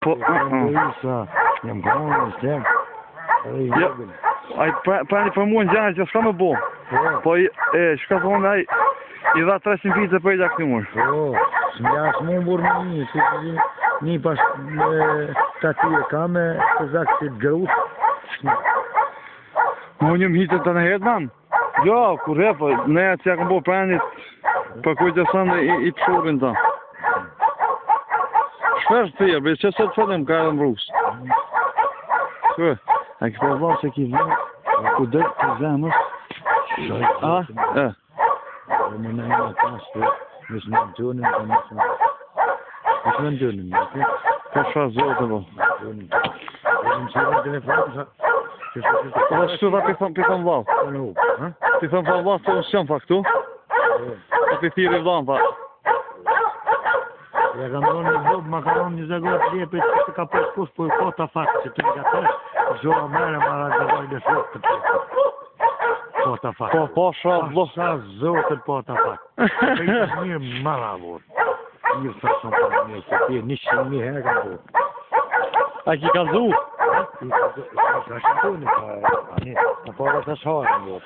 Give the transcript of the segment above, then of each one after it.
Po, jam gëmonë, stem. Ai prani për mua në gjanë që s'ka më bo. Po, shka thonë ai, i dha 300 pizza për i da këtë mërë. Po, s'mjash mu mburë me një pas të ati e ka me të zakë si të grusë. Më njëm hitën të në hetë, man? Jo, kur e, po, ne që ja këm bo pranit, për kujtë e sanë i pëshurin ta. Shpesh të tjerë, që sot fëllim ka edhe më rrusë. Shpe, a ki po vërë që ki vërë, ku dhe të zemës. A? E. Më në e pasë, mësë në të tunin, mësë në tunin, Ka shfa zote, po. Po dhe shtu dha pithan vall. Pithan vall se unë s'jam fa këtu. Po pithiri vdan, fa. Ja kam donë një vlog makaron një zagot lepet që të ka pas kush po i kota fakt që të nga tesh, zhora mërë mara zagoj në shok të pjesë. Kota fakt. Po, shra vlo. Sa zotën kota fakt. Për një mirë mara vod. Një sasën për një që tje 100.000 herë ka vod. A ki ka zu? Ka shëntoni, ka para të sharën vod.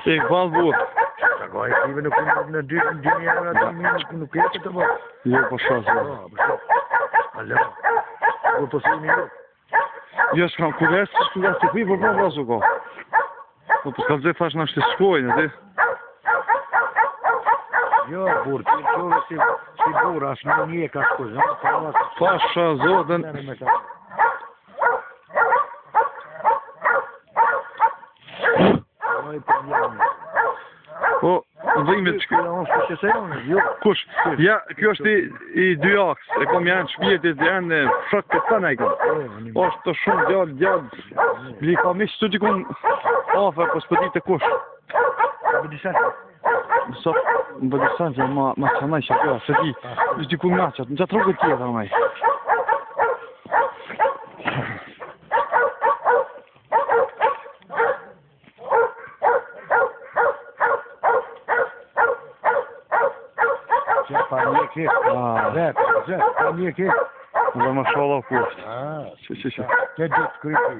I këpal vod. Ka gaj tive nuk në 2.000 euro nuk jetë të vod. Jo, po shasë. Alo, kur po sini jo? Jo, s'kam kuves të kuj, por po vasu ko. Po s'kam zhe fash në ashtë të shkojnë, di? Jo, burë, të qove si burë, ashtë në një ka shkojnë. Pasha zotën. Po, dhimit që kush? Ja, kjo është i dy aks, e kom janë shpjetit, janë shok të të ne i kom. Është të shumë gjallë, li ka mishë të dikun afer, po s'pëdi të kush. Më bëdisan që ma qanaj që kjo, se di, është dikun nga qatë, në qatë rogët tjetër maj. Pa një kik, pa një kik. Dhe ma shala kuftë. Që ditë krypi.